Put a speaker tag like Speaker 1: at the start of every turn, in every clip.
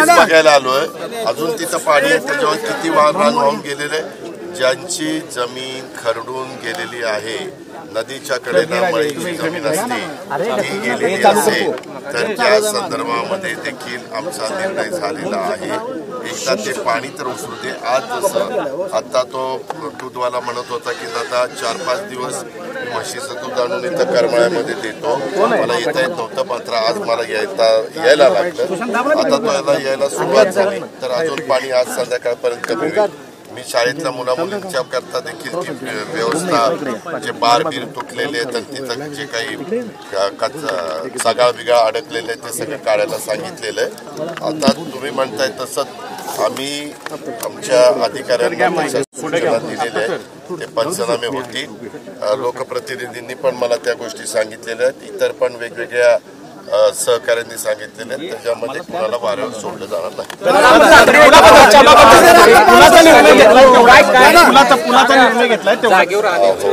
Speaker 1: तेच बघायला आलोय. अजून तिथं पाणी आहे, त्याच्यावर किती रान वाहून गेलेले. ज्यांची जमीन खरडून गेलेली आहे, नदीच्या कडेला मळीची जमीन असते ती गेलेली असेल, तर त्या संदर्भामध्ये देखील आमचा निर्णय झालेला आहे. एकदा ते पाणी तर उसरू दे. आज जसं आता तो दूधवाला म्हणत होता की दादा 4-5 दिवस म्हशीचं दूध आणून इथं करमाळ्यामध्ये देतो, मला येता येत नव्हतं, मात्र आज मला यायला लागलं. आता तो यायला सुरुवात झाली, तर अजून पाणी आज संध्याकाळपर्यंत मिळेल. मी शाळेतल्या मुलामुलींच्या करता देखील ती व्यवस्था, जे बार बीर तुटलेले आहेत आणि तिथं जे काही सगाळ बिगाळ अडकलेले ते सगळे काढायला सांगितलेलं आहे. आता तुम्ही म्हणताय तसंच आम्ही आमच्या अधिकाऱ्यांना सूचना दिलेल्या आहेत. ते पंचनामे होतील. लोकप्रतिनिधींनी पण मला त्या गोष्टी सांगितलेल्या आहेत. इतर पण वेगवेगळ्या सहकाऱ्यांनी सांगितलेले आहेत. त्याच्यामध्ये कुणाला वाऱ्यावर सोडलं जाणार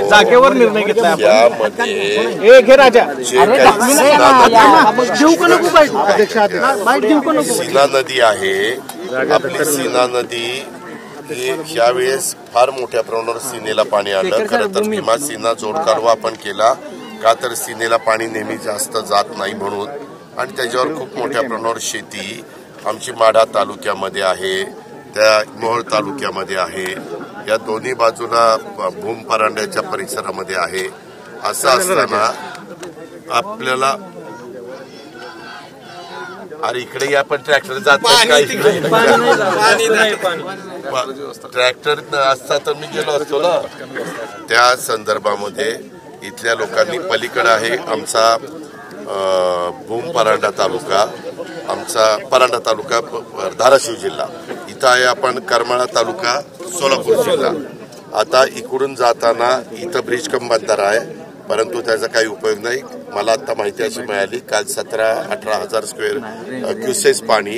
Speaker 2: जागेवर निर्णय घेतलाय.
Speaker 1: सीना नदी आहे आपली. सीना नदी यावेळेस फार मोठ्या प्रमाणावर सीनेला पाणी आलं. खरं तर भीमा सीना जोड कालवा आपण केला का, तर सीनेला पाणी नेहमी जास्त जात नाही म्हणून. आणि त्याच्यावर खूप मोठ्या प्रमाणावर शेती आमची माढा तालुक्यामध्ये आहे, त्या मोहोळ तालुक्यामध्ये आहे, या दोन्ही बाजूला भूम परांड्याच्या परिसरामध्ये आहे. असं असताना आपल्याला अरे इकडे आपण ट्रॅक्टर जात ट्रॅक्टर असता तर मी गेलो असतो ना. त्या संदर्भामध्ये इथल्या लोकांनी पलीकडे आहे आमचा भूम परांडा तालुका, आमचा परांडा तालुका धाराशिव जिल्हा, इथं आहे आपण करमाळा तालुका सोलापूर जिल्हा. आता इकडून जाताना इथं ब्रिज कम बंधारा आहे, परंतु त्याचा काही उपयोग नाही. मला आता माहिती अशी मिळाली, काल 17-18 हजार स्क्वेअर क्युसेस पाणी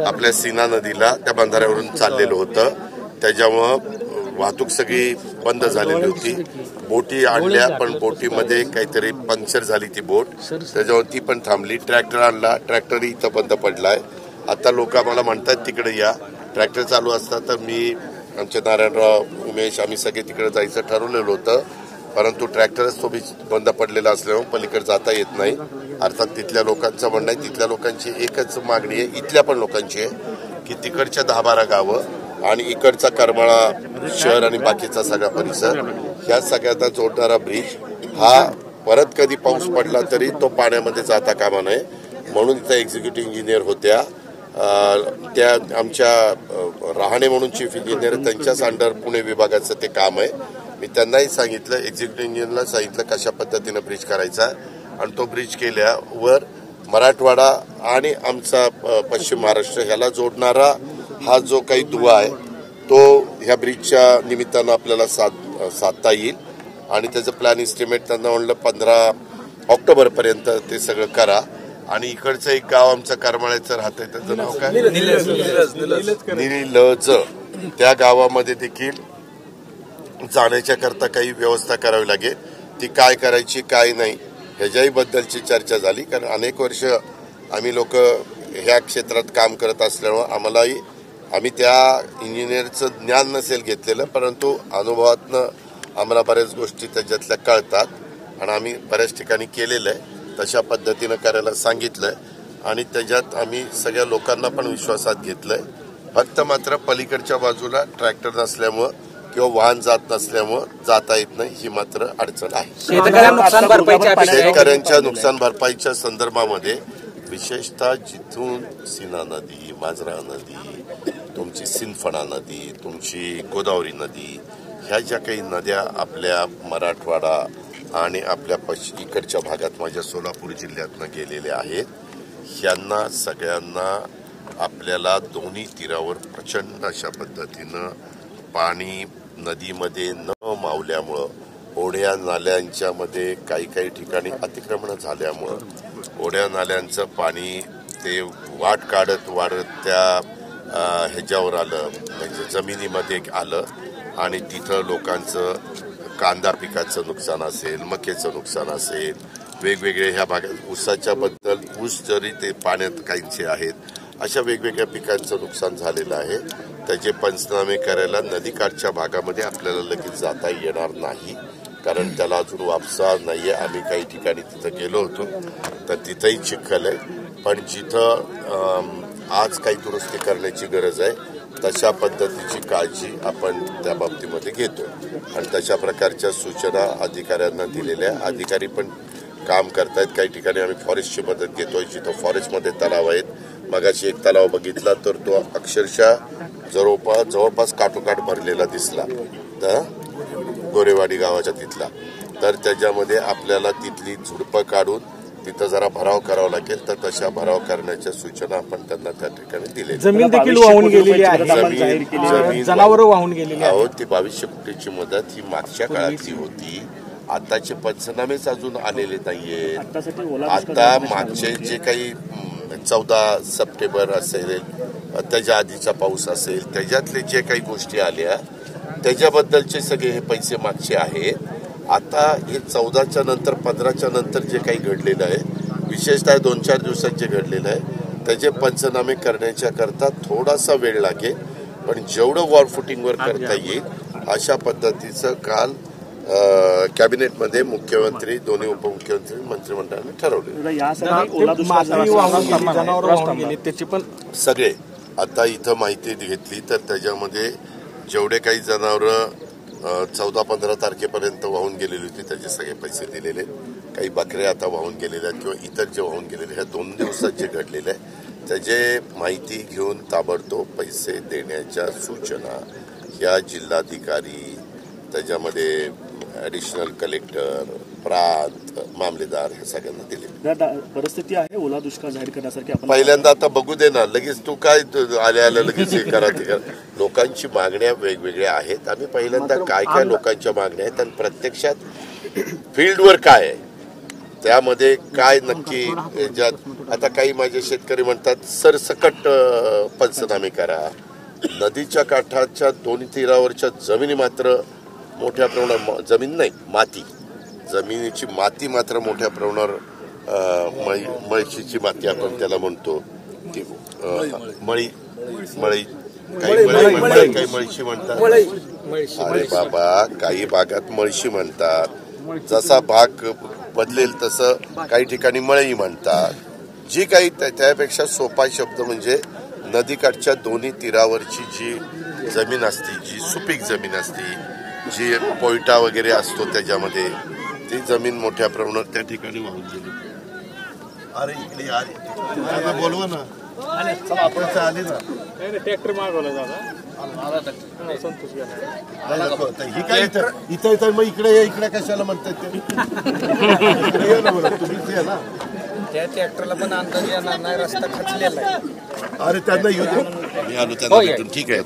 Speaker 1: आपल्या सीना नदीला त्या बंधाऱ्यावरून चाललेलं होतं. त्याच्यामुळं वाहतूक सगळी बंद झालेली होती. बोटी आणल्या पण बोटीमध्ये काहीतरी पंक्चर झाली ती बोट, त्याच्यावर ती पण थांबली. ट्रॅक्टर आणला, ट्रॅक्टरही इथं बंद पडलाय. आता लोक आम्हाला म्हणतात तिकडे या. ट्रॅक्टर चालू असता तर मी आमचे नारायणराव, उमेश, आम्ही सगळे तिकडे जायचं ठरवलेलं होतं, परंतु ट्रॅक्टरच तो बंद पडलेला असल्यामुळे पलीकडे जाता येत नाही. अर्थात तिथल्या लोकांचं म्हणणं आहे, तिथल्या लोकांची एकच मागणी आहे, इथल्या पण लोकांची आहे, की तिकडच्या 10-12 गावं आणि इकडचा करमाळा शहर आणि बाकीचा सगळा परिसर, ह्या सगळ्यांना जोडणारा ब्रिज हा परत कधी पाऊस पडला तरी तो पाण्यामध्ये जाता कामा नये म्हणून त्या एक्झिक्युटिव्ह इंजिनियर होत्या. त्या आमच्या रहाणे म्हणून चीफ इंजिनियर, त्यांच्याच अंडर पुणे विभागाचं ते काम आहे. मी त्यांनाही सांगितलं, एक्झिक्युटिव्ह इंजिनियरला सांगितलं कशा पद्धतीनं ब्रिज करायचा, आणि तो ब्रिज केल्यावर मराठवाडा आणि आमचा पश्चिम महाराष्ट्र ह्याला जोडणारा हा जो काही दुवा आहे तो ह्या ब्रिजच्या निमित्तानं आपल्याला साधता येईल. आणि त्याचं प्लॅन इस्टिमेट त्यांना म्हणलं 15 ऑक्टोबरपर्यंत ते सगळं करा. आणि इकडचं एक गाव आमचं करमाळ्याचं राहतंय, त्याचं नाव काय, निलज, त्या गावामध्ये देखील जाण्याच्या करता काही व्यवस्था करावी लागेल. ती काय करायची काय नाही ह्याच्याही बद्दलची चर्चा झाली. कारण अनेक वर्ष आम्ही लोक ह्या क्षेत्रात काम करत असल्यामुळं आम्ही त्या इंजिनियरचं ज्ञान नसेल घेतलेलं, परंतु अनुभवातनं आम्हाला बऱ्याच गोष्टी त्याच्यातल्या कळतात आणि आम्ही बऱ्याच ठिकाणी केलेलं आहे. तशा पद्धतीनं करायला सांगितलंय आणि त्याच्यात आम्ही सगळ्या लोकांना पण विश्वासात घेतलंय. फक्त मात्र पलीकडच्या बाजूला ट्रॅक्टर नसल्यामुळं किंवा वाहन जात नसल्यामुळं जाता येत नाही, ही मात्र अडचण आहे. शेतकऱ्यांच्या नुकसान भरपाईच्या संदर्भामध्ये विशेषतः जिथून सीना नदी, मांजरा नदी, तुमची सिंदफणा नदी, तुमची गोदावरी नदी, ह्या ज्या काही नद्या आपल्या मराठवाडा आणि आपल्या इकडच्या भागात माझ्या सोलापूर जिल्ह्यातनं गेलेल्या आहेत, ह्यांना सगळ्यांना आपल्याला दोन्ही तीरावर प्रचंड अशा पद्धतीनं पाणी नदीमध्ये न मावल्यामुळं, ओढ्या नाल्यांच्या मध्ये काही ठिकाणी अतिक्रमण झाल्यामुळं ओढ्या नाल्यांचं पाणी ते वाढत त्या ह्याच्यावर आलं, म्हणजे जमिनीमध्ये आलं आणि तिथं लोकांचं कांदा पिकाचं नुकसान असेल, मक्याचं नुकसान असेल, वेगवेगळे ह्या भागात ऊसाच्या बद्दल ऊस जरी ते पाण्यात काहींचे आहेत अशा वेगवेगळ्या पिकांचं नुकसान झालेलं आहे. त्याचे पंचनामे करायला नदीकाठच्या भागामध्ये आपल्याला लगेच जाता येणार नाही, कारण त्याला अजून वापसा नाहीये. आम्ही काही ठिकाणी तिथं गेलो होतो तर तिथंही चिखल आहे, पण जिथं आज काही दुरुस्ती करण्याची गरज आहे तशा पद्धतीची काळजी आपण त्या बाबतीमध्ये घेतो आणि तशा प्रकारच्या सूचना अधिकाऱ्यांना दिलेल्या. अधिकारी पण काम करतायत. काही ठिकाणी आम्ही फॉरेस्टची मदत घेतोय. जिथं फॉरेस्टमध्ये तलाव आहेत, मगाशी एक तलाव बघितला तर तो अक्षरशः जवळपास काठोकाठ भरलेला दिसला, गोरेवाडी गावाच्या तिथला. तर त्याच्यामध्ये आपल्याला तिथली झुडपं काढून तिथं जरा भराव करावा लागेल. तर तशा भराव करण्याच्या सूचना आपण त्यांना त्या ठिकाणी दिल्या.
Speaker 2: जमीन देखील वाहून गेलेली आहे, जनावरं वाहून गेलेली आहेत.
Speaker 1: ती 2200 कोटीची मदत ही मागच्या काळातली होती. आताचे पंचनामेच अजून आलेले नाहीये. आता मागचे जे काही 14 सप्टेंबर असेल, त्याच्या आधीचा पाऊस असेल, त्याच्यातले जे काही गोष्टी आल्या त्याच्याबद्दलचे सगळे हे पैसे मागचे आहेत. आता हे 14च्या नंतर 15च्या नंतर जे काही घडलेलं आहे, विशेषतः 2-4 दिवसात जे घडलेलं आहे त्याचे पंचनामे करण्याच्या करता थोडासा वेळ लागेल, पण जेवढं वॉर फुटिंगवर करता येईल अशा पद्धतीचं काल कॅबिनेटमध्ये मुख्यमंत्री, दोन्ही उपमुख्यमंत्री, मंत्रिमंडळाने ठरवले.
Speaker 2: त्याची पण
Speaker 1: सगळे आता इथं माहिती घेतली तर त्याच्यामध्ये जेवढे काही जनावरं 14-15 तारखेपर्यंत वाहून गेलेली होती त्याचे सगळे पैसे दिलेले. काही बकऱ्या आता वाहून गेलेल्या आहेत किंवा इतर जे वाहून गेलेले, ह्या 2 दिवसात जे घडलेलं आहे त्याचे माहिती घेऊन ताबडतोब पैसे देण्याच्या सूचना या जिल्हाधिकारी, त्याच्यामध्ये ॲडिशनल कलेक्टर, प्रांत, मामलेदार हे सगळ्यांना दिले.
Speaker 3: परिस्थिती आहे ओला दुष्काळ जाहीर करण्यासारखी. आपण
Speaker 1: पहिल्यांदा आता बघू दे ना, लगेच तू काय आल्या लगेच हे करा ते करा. लोकांची मागण्या वेगवेगळ्या आहेत. आम्ही पहिल्यांदा काय काय लोकांच्या मागण्या आहेत आणि प्रत्यक्षात फील्डवर काय आहे, त्यामध्ये काय नक्की ज्यात आता काही माझे शेतकरी म्हणतात सरसकट पंचनामे करा. नदीच्या काठाच्या दोन्ही तीरावरच्या जमिनी मात्र मोठ्या प्रमाणावर, जमीन नाही माती, जमिनीची माती मात्र मोठ्या प्रमाणावर मळशीची माती आपण त्याला म्हणतो, ती मळी काही मळशी म्हणतात. अरे बाबा, काही भागात मळशी म्हणतात. जसा भाग बदलेल तसं काही ठिकाणी मळई म्हणतात. जी काही त्यापेक्षा सोपा शब्द म्हणजे नदीकाठच्या दोन्ही तीरावरची जी जमीन असते, जी सुपीक जमीन असते, जी पोयटा वगैरे असतो त्याच्यामध्ये, ती जमीन मोठ्या प्रमाणात त्या ठिकाणी वाहून गेली. अरे इकडे अरे बोलवा ना, आपण आले ना.
Speaker 2: ट्रॅक्टर मागवला दादा,
Speaker 1: ही काय इथं मग इकडे कशाला म्हणतात ते? तुम्हीच या ना.
Speaker 4: त्या ट्रॅक्टरला पण अंदाज येणार नाही, रस्ता खचलेला आहे.
Speaker 1: अरे त्यांना येऊ दे, मी आलो त्यांना भेटून. ठीक आहे.